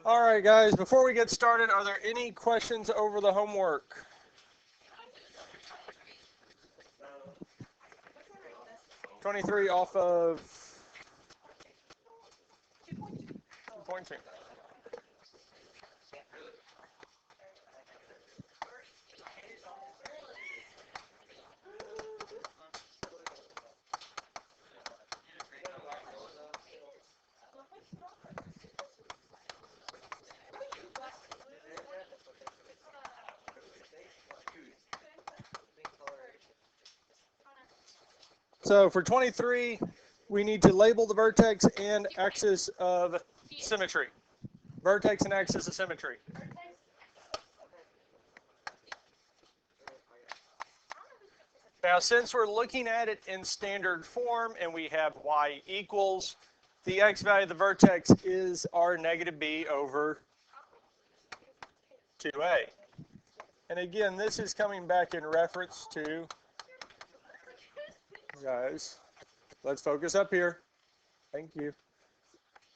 All right, guys, before we get started, are there any questions over the homework? $23 off of 2.2. So for 23, we need to label the vertex and axis of symmetry. Vertex and axis of symmetry. Now, since we're looking at it in standard form and we have y equals, the x value of the vertex is our negative b over 2a. And again, this is coming back in reference to, guys, let's focus up here. Thank you.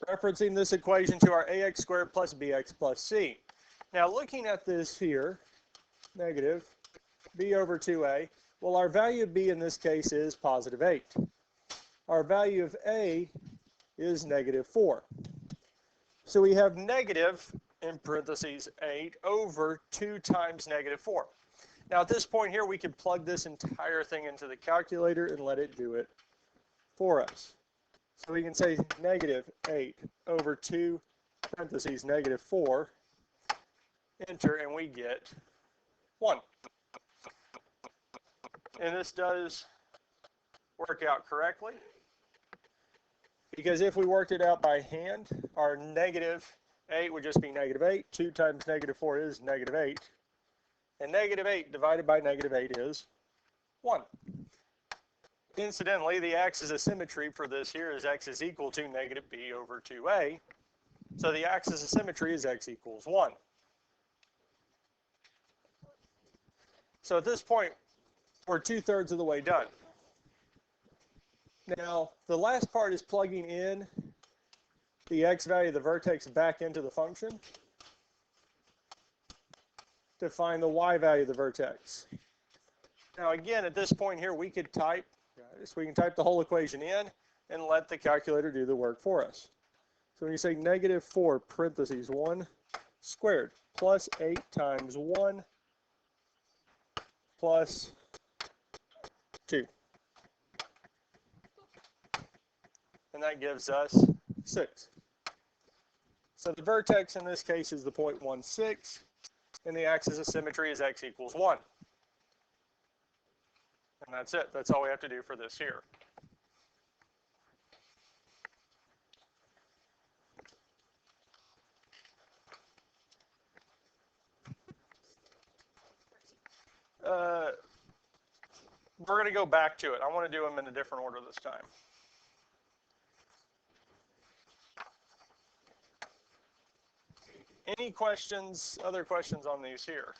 Referencing this equation to our ax squared plus bx plus c. Now, looking at this here, negative b over 2a, well, our value of b in this case is positive 8. Our value of a is negative 4. So we have negative, in parentheses, 8 over 2 times negative 4. Now, at this point here, we could plug this entire thing into the calculator and let it do it for us. So we can say negative 8 over 2, parentheses, negative 4, enter, and we get 1. And this does work out correctly, because if we worked it out by hand, our negative 8 would just be negative 8. 2 times negative 4 is negative 8. And negative 8 divided by negative 8 is 1. Incidentally, the axis of symmetry for this here is x is equal to negative b over 2a. So the axis of symmetry is x equals 1. So at this point, we're 2/3 of the way done. Now, the last part is plugging in the x value of the vertex back into the function to find the y value of the vertex. Now, again, at this point here, we could type, we can type the whole equation in and let the calculator do the work for us. So when you say negative 4, parentheses, 1 squared plus 8 times 1 plus 2. And that gives us 6. So the vertex in this case is the point 1,6, and the axis of symmetry is x equals 1. And that's it. That's all we have to do for this here. We're going to go back to it. I want to do them in a different order this time. Any questions, other questions on these here?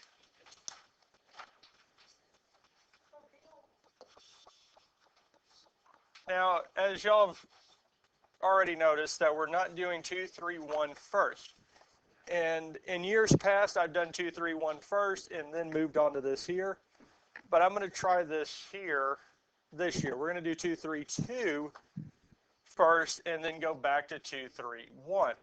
Now, as y'all have already noticed, that we're not doing 2, 3, 1 first. And in years past, I've done 2, 3, 1 first and then moved on to this here. But I'm going to try this here this year. We're going to do 2, 3, 2 first and then go back to 2, 3, 1.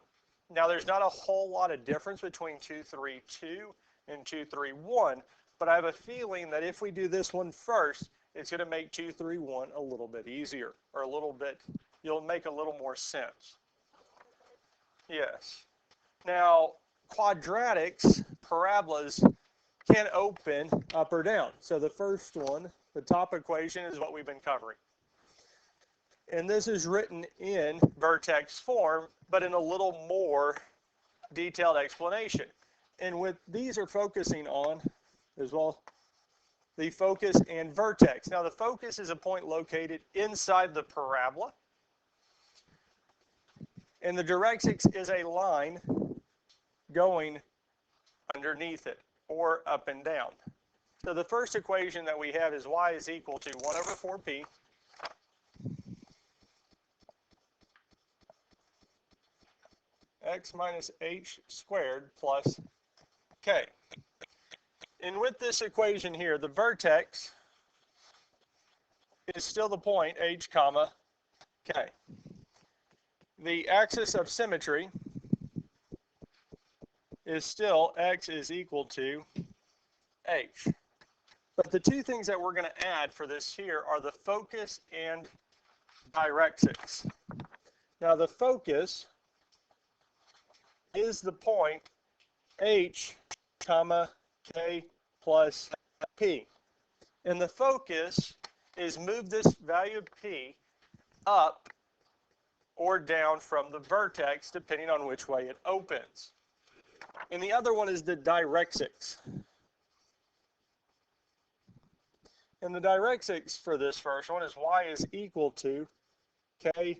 Now, there's not a whole lot of difference between 2, 3, 2 and 2, 3, 1, but I have a feeling that if we do this one first, it's going to make 2, 3, 1 a little bit easier, or a little bit, you'll make a little more sense. Yes. Now, quadratics, parabolas, can open up or down. So the first one, the top equation, is what we've been covering. And this is written in vertex form, but in a little more detailed explanation. And what these are focusing on as well, the focus and vertex. Now, the focus is a point located inside the parabola. And the directrix is a line going underneath it, or up and down. So the first equation that we have is y is equal to 1 over 4p x minus h squared plus k. And with this equation here, the vertex is still the point h comma k. The axis of symmetry is still x is equal to h. But the two things that we're going to add for this here are the focus and directrix. Now the focus is the point h comma k plus p. And the focus is move this value of p up or down from the vertex depending on which way it opens. And the other one is the directrix. And the directrix for this first one is y is equal to k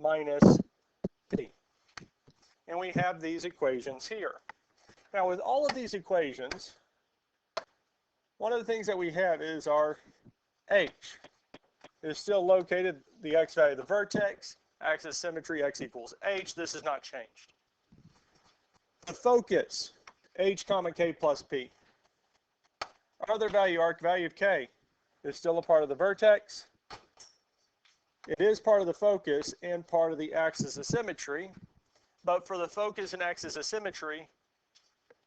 minus p. And we have these equations here. Now with all of these equations, one of the things that we have is our h is still located, the x value of the vertex, axis symmetry, x equals h. This has not changed. The focus, h comma k plus p. Our other value, arc value of k, is still a part of the vertex. It is part of the focus and part of the axis of symmetry. But for the focus and axis of symmetry,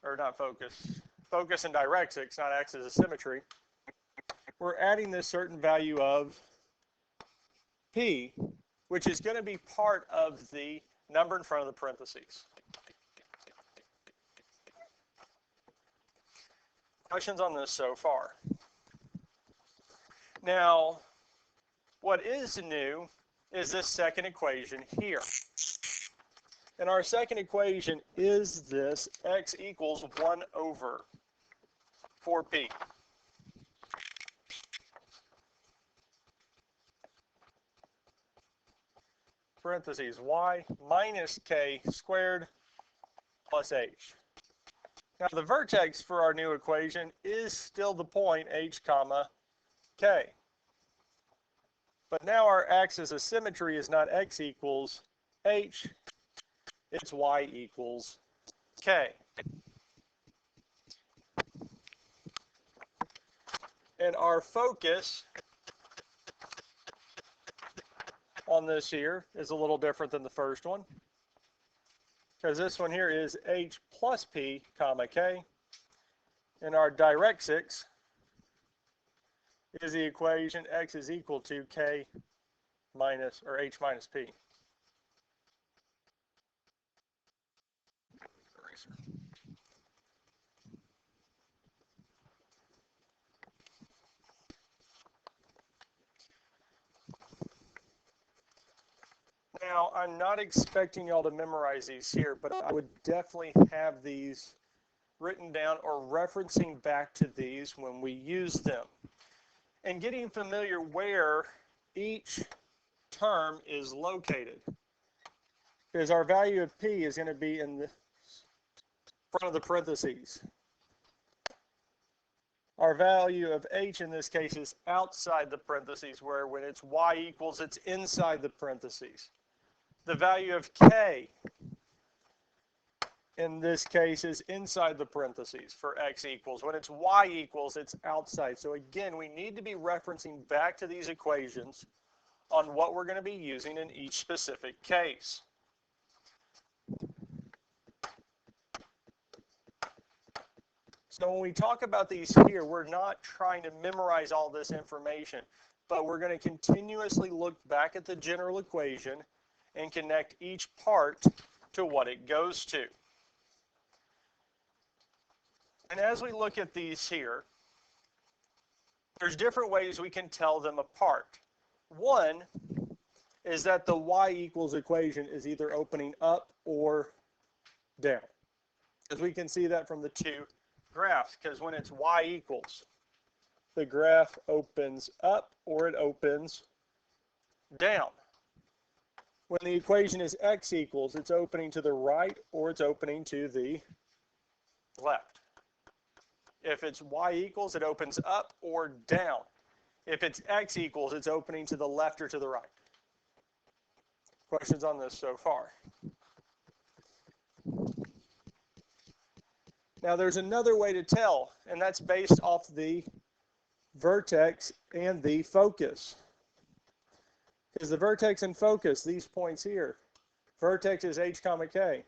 or not focus, focus and directrix, not axis of symmetry, we're adding this certain value of p, which is going to be part of the number in front of the parentheses. Questions on this so far? Now, what is new is this second equation here. And our second equation is this x equals 1 over 4p. Parentheses y minus k squared plus h. Now the vertex for our new equation is still the point h comma k. But now our axis of symmetry is not x equals h, it's y equals k. And our focus on this here is a little different than the first one, because this one here is h plus p comma k, and our directrix is the equation x is equal to k minus, or h minus p. Now, I'm not expecting y'all to memorize these here, but I would definitely have these written down or referencing back to these when we use them. And getting familiar where each term is located. Because our value of p is going to be in the front of the parentheses. Our value of h in this case is outside the parentheses, where when it's y equals, it's inside the parentheses. The value of k in this case is inside the parentheses for x equals. When it's y equals, it's outside. So again, we need to be referencing back to these equations on what we're going to be using in each specific case. So when we talk about these here, we're not trying to memorize all this information, but we're going to continuously look back at the general equation and connect each part to what it goes to. And as we look at these here, there's different ways we can tell them apart. One is that the y equals equation is either opening up or down. As we can see that from the two graphs, because when it's y equals, the graph opens up or it opens down. When the equation is x equals, it's opening to the right or it's opening to the left. If it's y equals, it opens up or down. If it's x equals, it's opening to the left or to the right. Questions on this so far? Now there's another way to tell, and that's based off the vertex and the focus. Because the vertex and focus, these points here, vertex is h comma k,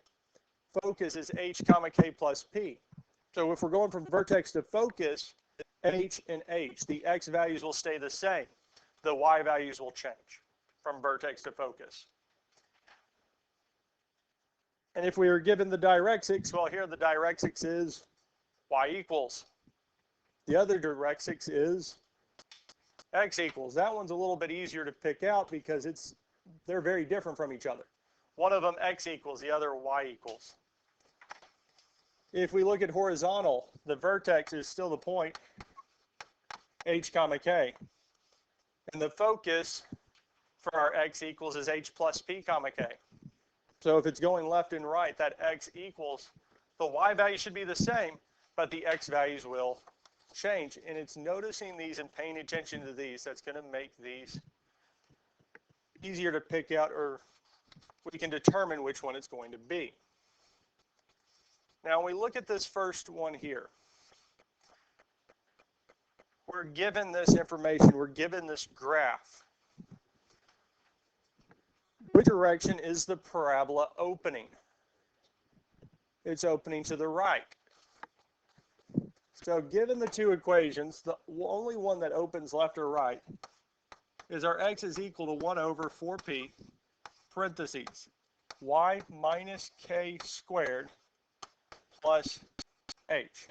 focus is h comma k plus p. So if we're going from vertex to focus, h and h, the x values will stay the same. The y values will change from vertex to focus. And if we were given the directrix, well, here the directrix is y equals. The other directrix is x equals. That one's a little bit easier to pick out because they're very different from each other. One of them x equals, the other y equals. If we look at horizontal, the vertex is still the point h comma k. And the focus for our x equals is h plus p comma k. So if it's going left and right, that x equals, the y value should be the same, but the x values will change. And it's noticing these and paying attention to these that's going to make these easier to pick out, or we can determine which one it's going to be. Now, when we look at this first one here, we're given this information, we're given this graph. Which direction is the parabola opening? It's opening to the right. So given the two equations, the only one that opens left or right is our x is equal to 1 over 4p, parentheses, y minus k squared plus h.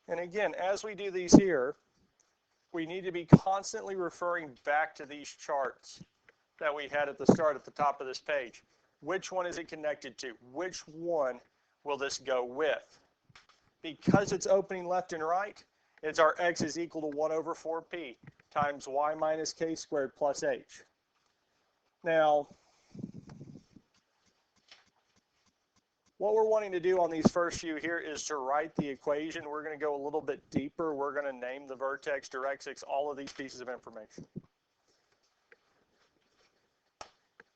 And again, as we do these here, we need to be constantly referring back to these charts that we had at the start at the top of this page. Which one is it connected to? Which one will this go with? Because it's opening left and right, it's our x is equal to 1 over 4p times y minus k squared plus h. Now, what we're wanting to do on these first few here is to write the equation. We're going to go a little bit deeper. We're going to name the vertex, directrix, all of these pieces of information.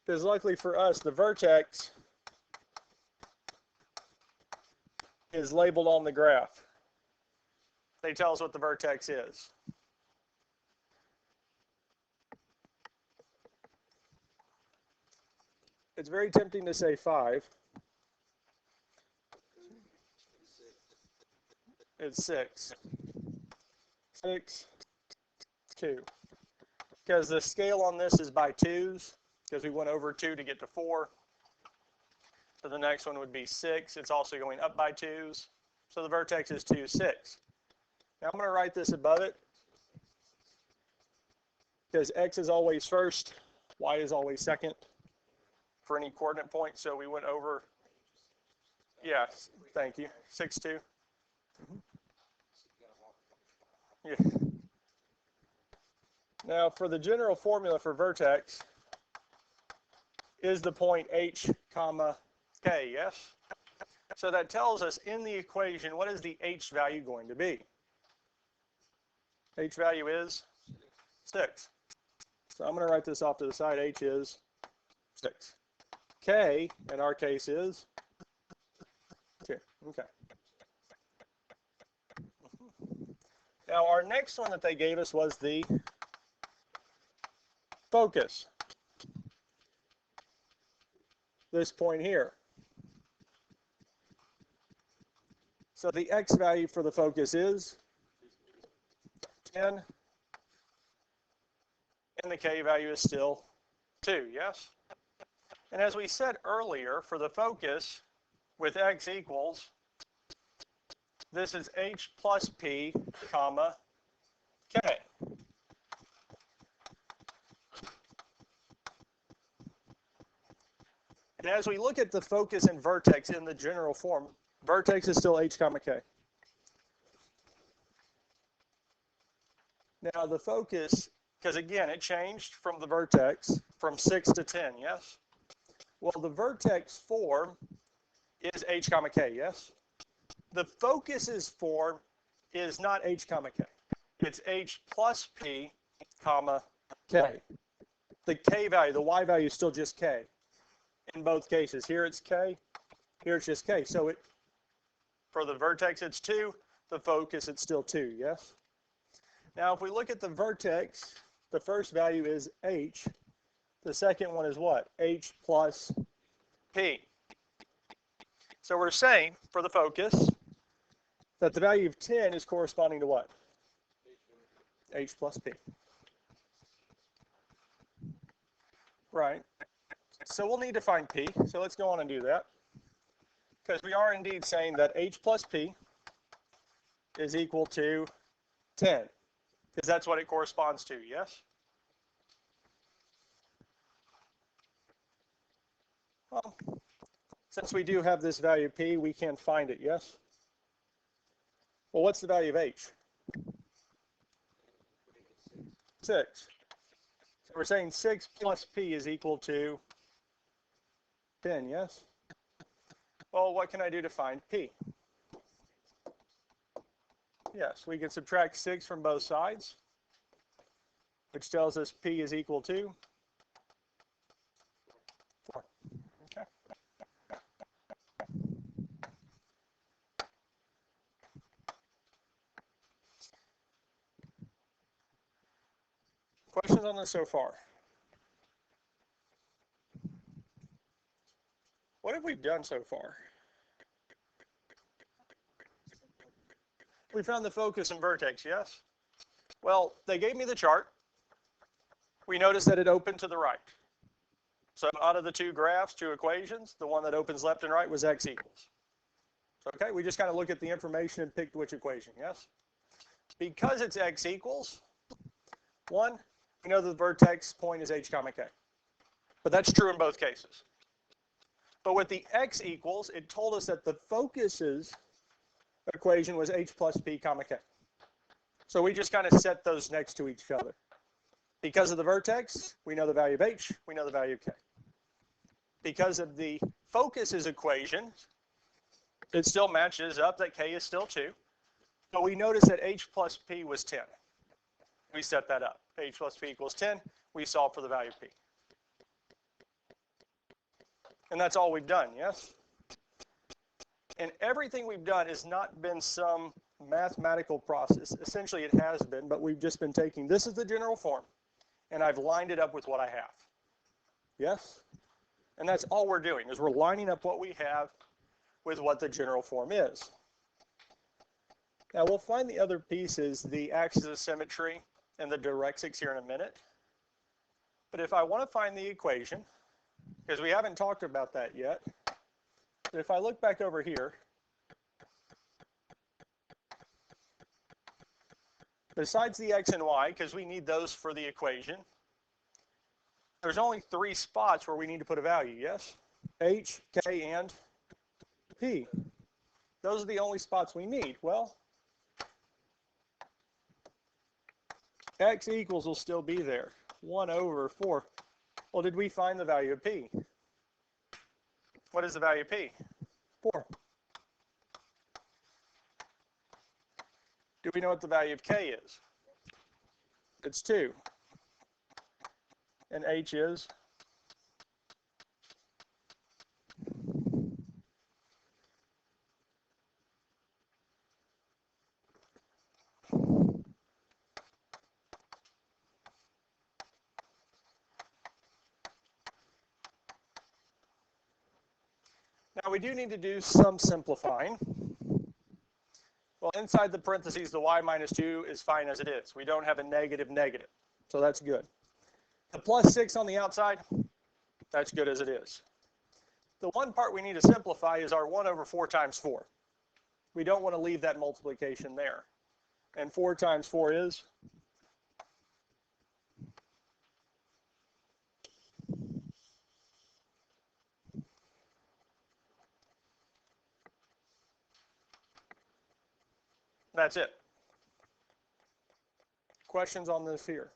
Because luckily for us, the vertex is labeled on the graph. They tell us what the vertex is. It's very tempting to say 5. It's 6. 6, 2. Because the scale on this is by 2s, because we went over 2 to get to 4. So the next one would be 6. It's also going up by 2s. So the vertex is 2, 6. Now I'm going to write this above it, because x is always first, y is always second for any coordinate point. So we went over, yeah, thank you, 6, 2. Yeah. Now for the general formula for vertex is the point h comma k, yes? So that tells us in the equation, what is the h value going to be? H value is 6. So I'm going to write this off to the side. H is 6. K, in our case, is 2. Okay. Now, our next one that they gave us was the focus. This point here. So the x value for the focus is 10. And the k value is still 2, yes? And as we said earlier, for the focus with x equals, this is h plus p, comma, k. And as we look at the focus and vertex in the general form, vertex is still h comma k. Now the focus, because again, it changed from the vertex from 6 to 10, yes? Well, the vertex form is h comma k, yes? The focus's form is not h comma k. It's h plus p comma k. The k value, the y value is still just k. in both cases. Here it's k, here it's just k. So for the vertex it's 2, the focus it's still 2, yes? Now if we look at the vertex, the first value is h. The second one is what? H plus p. So we're saying, for the focus, that the value of 10 is corresponding to what? H plus p. Right. So we'll need to find p. So let's go on and do that. Because we are indeed saying that h plus p is equal to 10. Because that's what it corresponds to, yes? Well, since we do have this value p, we can find it, yes? Well, what's the value of h? 6. So we're saying 6 plus p is equal to 10, yes? Well, what can I do to find p? Yes, we can subtract 6 from both sides, which tells us p is equal to 4. Okay. Questions on this so far? What have we done so far? We found the focus and vertex, yes? Well, they gave me the chart. We noticed that it opened to the right. So out of the two graphs, two equations, the one that opens left and right was x equals. Okay, we just kind of looked at the information and picked which equation, yes? Because it's x equals 1, we know the vertex point is h comma k. But that's true in both cases. But with the x equals, it told us that the focus's equation was h plus p comma k. So we just kind of set those next to each other. Because of the vertex, we know the value of h, we know the value of k. Because of the focus's equation, it still matches up that k is still 2. But we notice that h plus p was 10. We set that up. H plus p equals 10. We solve for the value of p. And that's all we've done, yes? And everything we've done has not been some mathematical process. Essentially, it has been, but we've just been taking, this is the general form, and I've lined it up with what I have. Yes? And that's all we're doing, is we're lining up what we have with what the general form is. Now, we'll find the other pieces, the axis of symmetry and the directrix here in a minute. But if I want to find the equation, because we haven't talked about that yet, but if I look back over here, besides the x and y, because we need those for the equation, there's only 3 spots where we need to put a value, yes? H, k, and p. Those are the only spots we need. Well, x equals will still be there, 1 over 4. Well, did we find the value of p? What is the value of p? 4. Do we know what the value of k is? It's 2. And h is? Now we do need to do some simplifying. Well, inside the parentheses, the y minus 2 is fine as it is. We don't have a negative negative, so that's good. The plus 6 on the outside, that's good as it is. The one part we need to simplify is our 1 over 4 times 4. We don't want to leave that multiplication there. And 4 times 4 is? That's it. Questions on this here?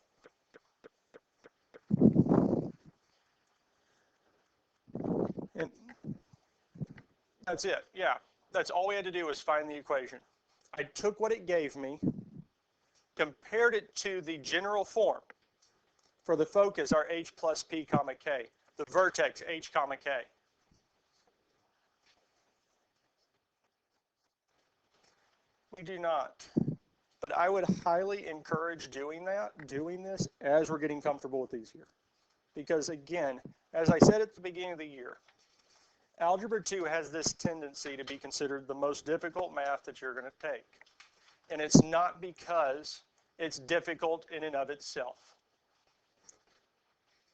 And that's it, yeah. That's all we had to do was find the equation. I took what it gave me, compared it to the general form for the focus, our h plus p comma k. the vertex h comma k? We do not. But I would highly encourage doing this as we're getting comfortable with these here. Because again, as I said at the beginning of the year, Algebra 2 has this tendency to be considered the most difficult math that you're going to take. And it's not because it's difficult in and of itself.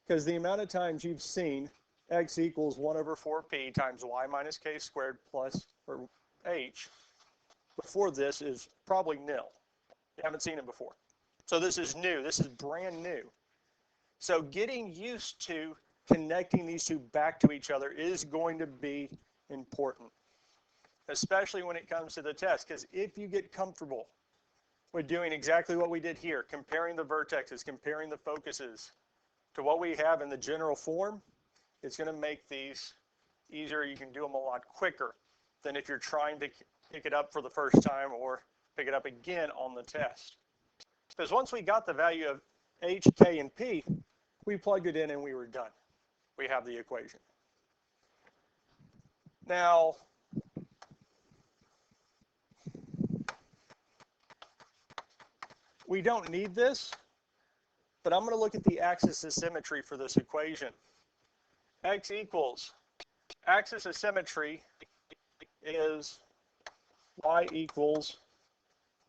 Because the amount of times you've seen x equals 1 over 4p times y minus k squared plus or h before this is probably nil. You haven't seen it before. So this is new. This is brand new. So getting used to connecting these two back to each other is going to be important, especially when it comes to the test. Because if you get comfortable with doing exactly what we did here, comparing the vertexes, comparing the focuses to what we have in the general form, it's going to make these easier. You can do them a lot quicker than if you're trying to pick it up for the first time or pick it up again on the test. Because once we got the value of h, k, and p, we plugged it in and we were done. We have the equation. Now, we don't need this, but I'm going to look at the axis of symmetry for this equation. X equals, axis of symmetry is y equals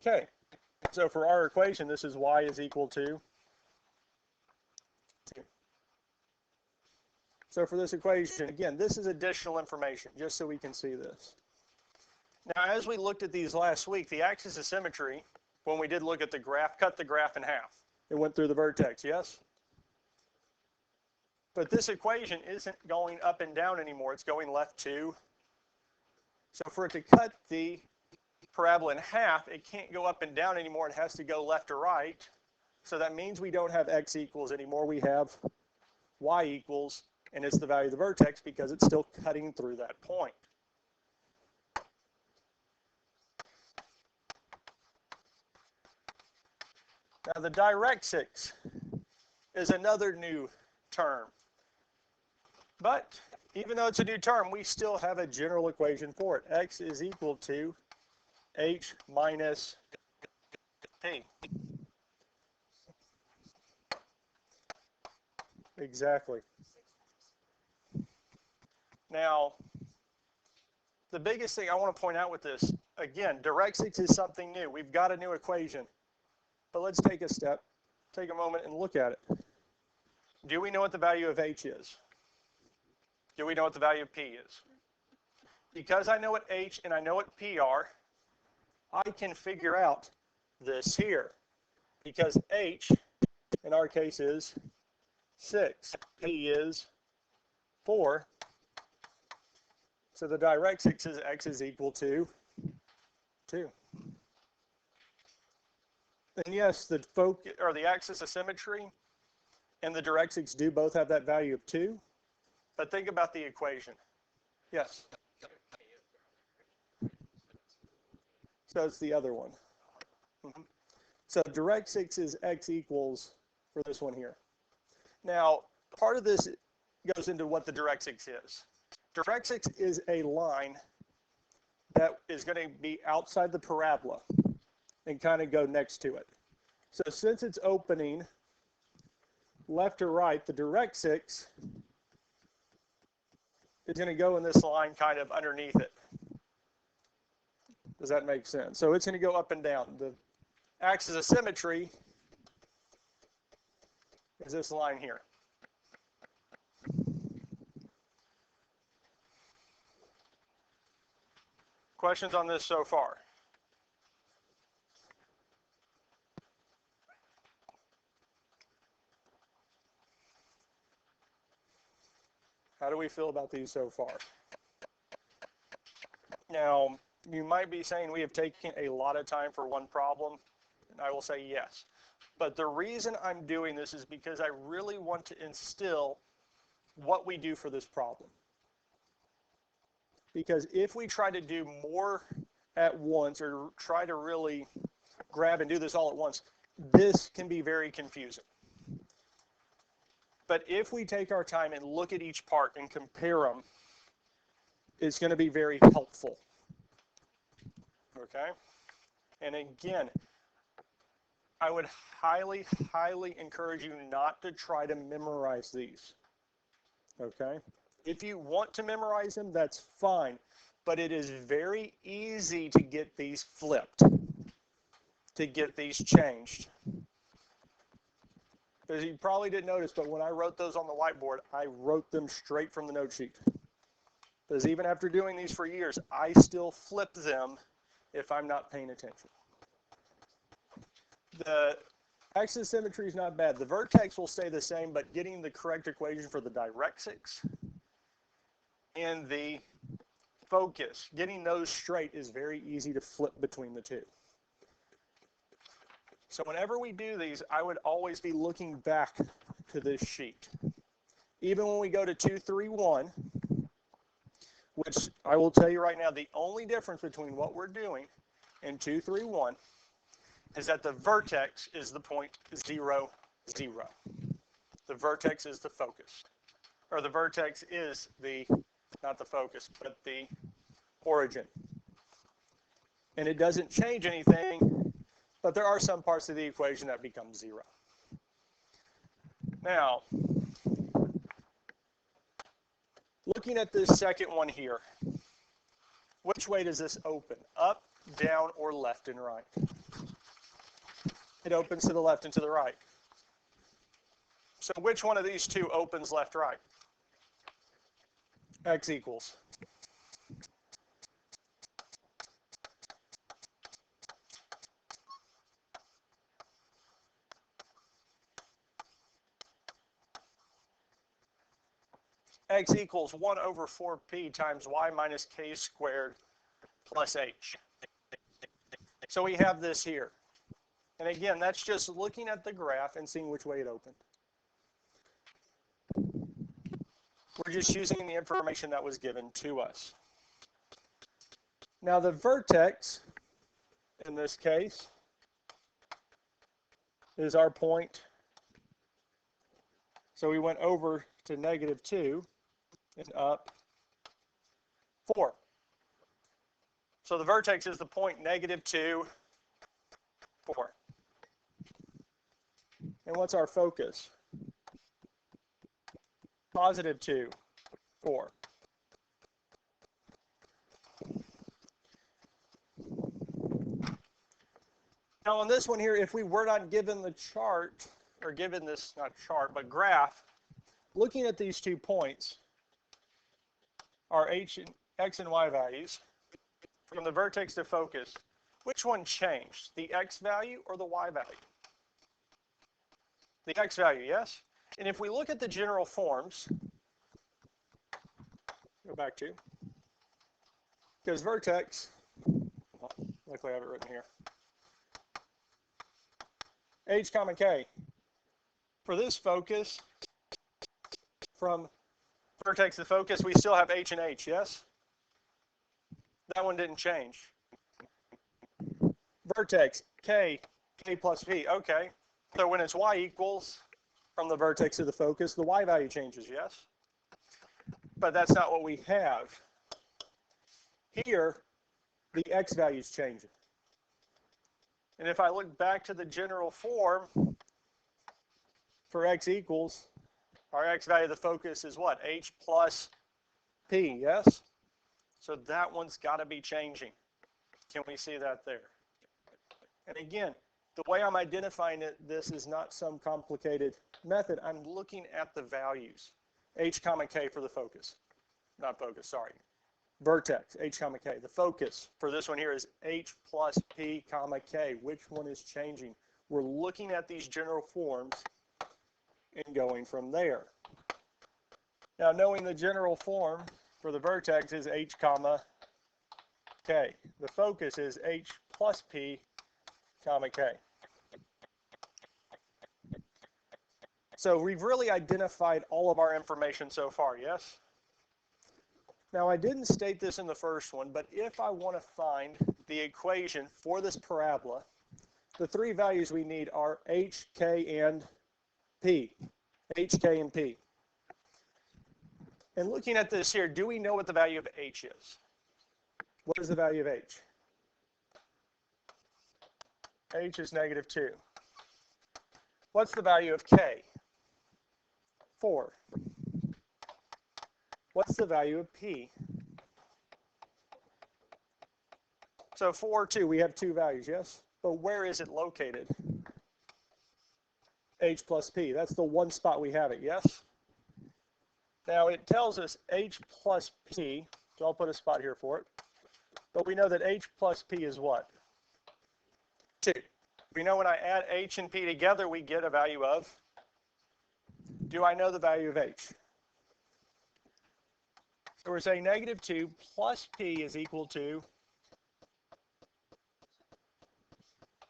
k. So for our equation, this is y is equal to 2. So for this equation, again, this is additional information, just so we can see this. Now, as we looked at these last week, the axis of symmetry, when we did look at the graph, cut the graph in half. It went through the vertex, yes? But this equation isn't going up and down anymore. It's going left 2. So for it to cut the parabola in half, it can't go up and down anymore. It has to go left to right. So that means we don't have x equals anymore. We have y equals, and it's the value of the vertex because it's still cutting through that point. Now the directrix is another new term. But even though it's a new term, we still have a general equation for it. X is equal to h minus p. Exactly. Now, the biggest thing I want to point out with this, again, directrix is something new. We've got a new equation. But let's take a step, take a moment and look at it. Do we know what the value of h is? Do we know what the value of p is? Because I know what h and I know what p are, I can figure out this here. Because h, in our case, is 6. P is 4. So the directrix is x is equal to 2. And yes, the focus or the axis of symmetry and the directrix do both have that value of 2. But think about the equation. Yes. So it's the other one. So directrix is x equals for this one here. Now, part of this goes into what the directrix is. Directrix is a line that is going to be outside the parabola and kind of go next to it. So since it's opening left to right, the directrix is going to go in this line kind of underneath it. Does that make sense? So it's going to go up and down. The axis of symmetry is this line here. Questions on this so far? How do we feel about these so far? Now, you might be saying we have taken a lot of time for one problem, and I will say yes. But the reason I'm doing this is because I really want to instill what we do for this problem. Because if we try to do more at once or try to really grab and do this all at once, this can be very confusing. But if we take our time and look at each part and compare them, it's going to be very helpful. Okay? And again, I would highly, highly encourage you not to try to memorize these. Okay? If you want to memorize them, that's fine. But it is very easy to get these flipped, to get these changed. Because you probably didn't notice, but when I wrote those on the whiteboard, I wrote them straight from the note sheet. Because even after doing these for years, I still flip them if I'm not paying attention. The axis symmetry is not bad. The vertex will stay the same, but getting the correct equation for the directrix and the focus, getting those straight is very easy to flip between the two. So whenever we do these, I would always be looking back to this sheet. Even when we go to 231, which I will tell you right now, the only difference between what we're doing in 231 is that the vertex is the point 0, 0. The vertex is the focus. Or the vertex is the, not the focus, but the origin. And it doesn't change anything, but there are some parts of the equation that become 0. Now, looking at this second one here, which way does this open? Up, down, or left and right? It opens to the left and to the right. So which one of these two opens left, right? X equals. X equals 1 over 4p times y minus k squared plus h. So we have this here. And again, that's just looking at the graph and seeing which way it opened. We're just using the information that was given to us. Now the vertex, in this case, is our point. So we went over to -2 and up 4. So the vertex is the point -2, 4. And what's our focus? +2, 4. Now on this one here, if we were not given the chart, or given this, not chart, but graph, looking at these 2 points, our x and y values, from the vertex to focus, which one changed? The x value or the y value? The x value, yes? And if we look at the general forms, go back to, because vertex, well, luckily I have it written here, h comma k. For this focus, from vertex to focus, we still have h and h, yes? That one didn't change. Vertex, k plus p, okay. So when it's y equals, from the vertex to the focus, the y value changes, yes? But that's not what we have. Here, the x value is changing. And if I look back to the general form, for x equals, our x value of the focus is what? H plus p, yes? So that one's got to be changing. Can we see that there? And again, the way I'm identifying this is not some complicated method. I'm looking at the values. H comma k for the focus. Not focus, sorry. Vertex, h comma k. The focus for this one here is h plus p comma k. Which one is changing? We're looking at these general forms and going from there. Now, knowing the general form for the vertex is h comma k. The focus is h plus p comma k. So we've really identified all of our information so far, yes? Now, I didn't state this in the first one, but if I want to find the equation for this parabola, the 3 values we need are h, k, and p. H, K, and P. And looking at this here, do we know what the value of H is? What is the value of H? H is -2. What's the value of K? 4. What's the value of P? So 4, 2, we have two values, yes? But where is it located? H plus P. That's the one spot we have it, yes? Now it tells us H plus P, so I'll put a spot here for it. But we know that H plus P is what? 2. We know when I add H and P together, we get a value of? Do I know the value of H? So we're saying -2 plus P is equal to,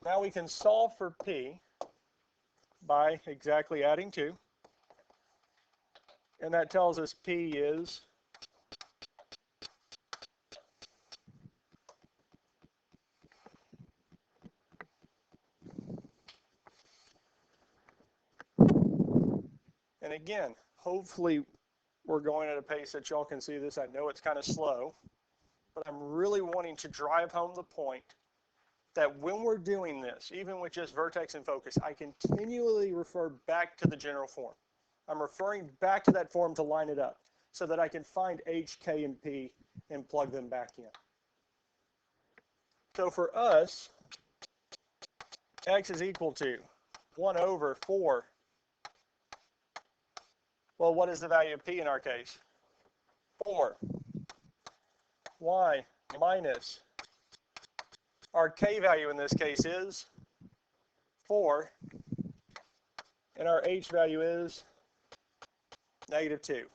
now we can solve for P by exactly adding 2. And that tells us P is and again, hopefully we're going at a pace that y'all can see this. I know it's kind of slow, but I'm really wanting to drive home the point that when we're doing this, even with just vertex and focus, I continually refer back to the general form. I'm referring back to that form to line it up so that I can find H, K, and P and plug them back in. So for us, X is equal to 1 over 4. Well, what is the value of P in our case? 4. Y minus, our K value in this case is 4. And our H value is -2.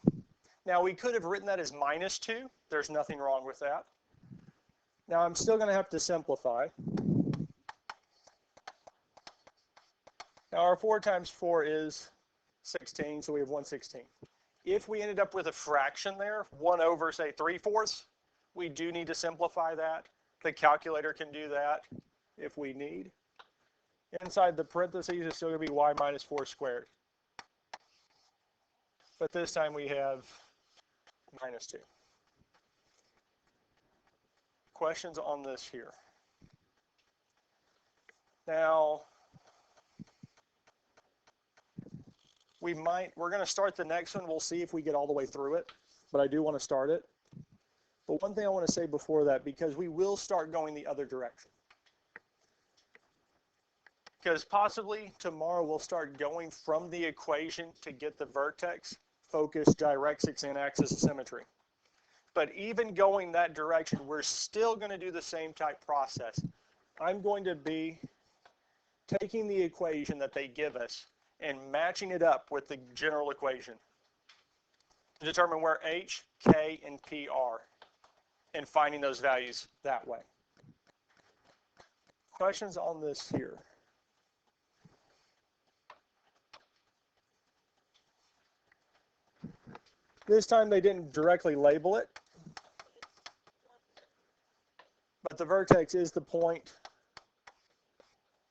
Now we could have written that as -2. There's nothing wrong with that. Now I'm still going to have to simplify. Now our 4 times 4 is 16, so we have 1/16. If we ended up with a fraction there, 1 over, say, 3/4, we do need to simplify that. The calculator can do that if we need. Inside the parentheses, it's still going to be y minus 4 squared. But this time we have -2. Questions on this here? Now, we're going to start the next one. We'll see if we get all the way through it, but I do want to start it. But one thing I want to say before that, because we will start going the other direction. Because possibly tomorrow we'll start going from the equation to get the vertex, focus, directrix, and axis of symmetry. But even going that direction, we're still going to do the same type process. I'm going to be taking the equation that they give us and matching it up with the general equation to determine where H, K, and P are and finding those values that way. Questions on this here? This time they didn't directly label it, but the vertex is the point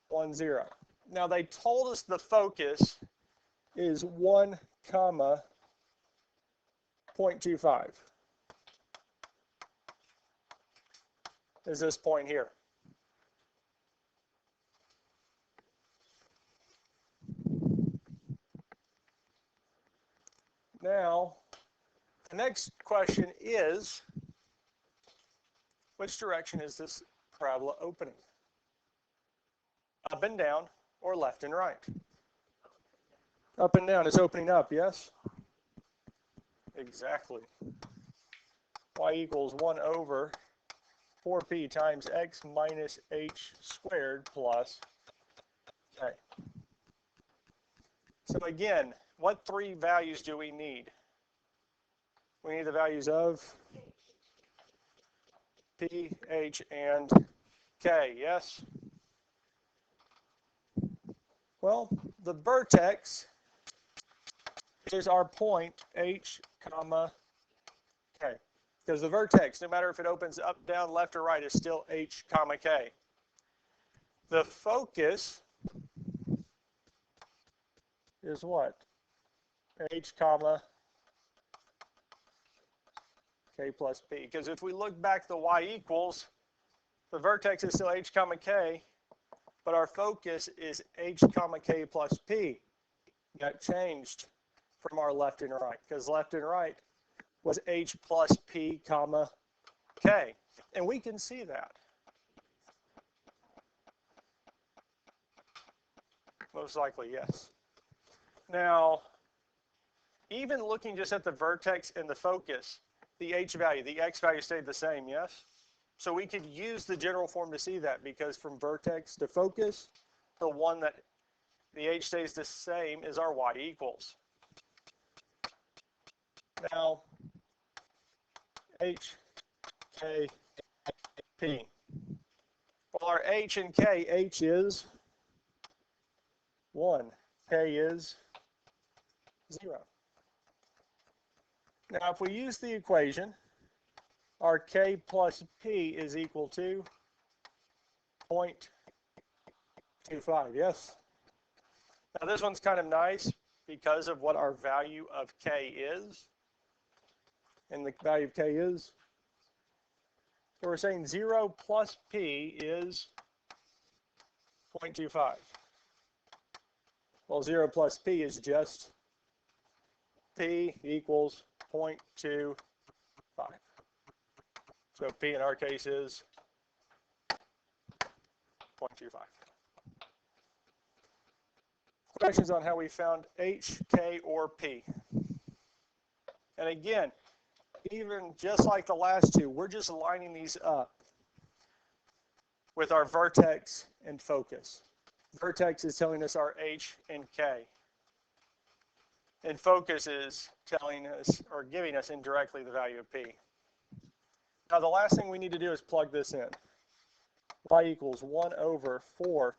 1, 0. Now they told us the focus is 1, 0.25. Is this point here. Now, the next question is, which direction is this parabola opening? Up and down, or left and right? Up and down. It's opening up, yes? Exactly. Y equals 1 over 4p times x minus h squared plus k. So again, what 3 values do we need? We need the values of p, h, and k, yes? Well, the vertex is our point h, k. Because the vertex, no matter if it opens up, down, left, or right, is still h, k. The focus is what? h comma k plus p. Because if we look back the y equals, the vertex is still h comma k, but our focus is h comma k plus p. Got changed from our left and right, because left and right was h plus p comma k. And we can see that. Most likely, yes. Now, even looking just at the vertex and the focus, the h value, the x value stayed the same, yes? So we could use the general form to see that, because from vertex to focus, the one that the h stays the same is our y equals. Now, h, k, p. Well, our h and k, h is 1, k is 0. Now, if we use the equation, our k plus p is equal to 0.25, yes? Now, this one's kind of nice because of what our value of k is. And the value of k is, so we're saying 0 plus p is 0.25. Well, 0 plus p is just p equals 0.25. So p in our case is 0.25. Questions on how we found h, k, or p. And again, even just like the last two, we're just lining these up with our vertex and focus. Vertex is telling us our h and k. And focus is telling us or giving us indirectly the value of p. Now the last thing we need to do is plug this in. Y equals 1 over 4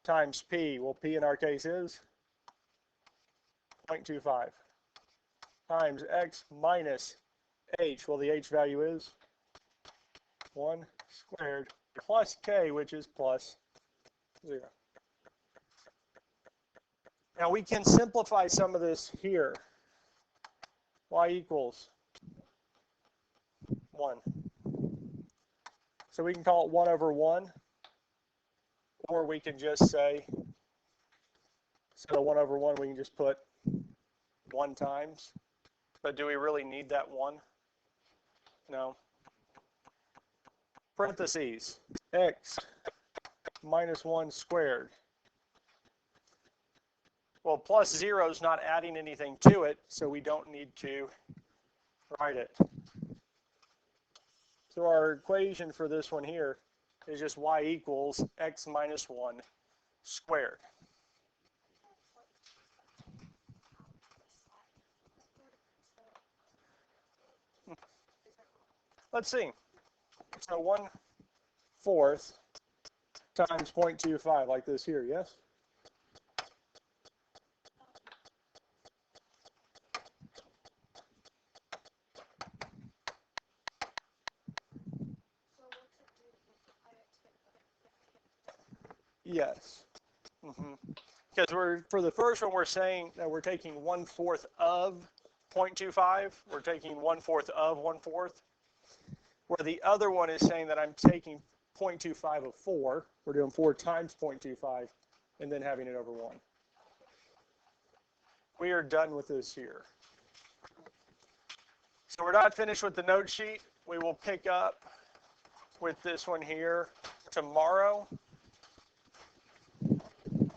times p. Well, p in our case is 0.25 times x minus h. Well, the h value is 1 squared plus k, which is plus 0. Now we can simplify some of this here. Y equals 1. So we can call it 1 over 1, or we can just say, instead of 1 over 1, we can just put 1 times. But do we really need that 1? No. Parentheses, x minus 1 squared. Well, plus 0 is not adding anything to it, so we don't need to write it. So our equation for this one here is just y equals x minus 1 squared. Let's see. So 1/4 times 0.25, like this here, yes? Yes. Because for the first one, we're saying that we're taking 1/4 of 0.25. We're taking 1/4 of 1/4. Where the other one is saying that I'm taking 0.25 of 4. We're doing 4 times 0.25 and then having it over 1. We are done with this here. So we're not finished with the note sheet. We will pick up with this one here tomorrow.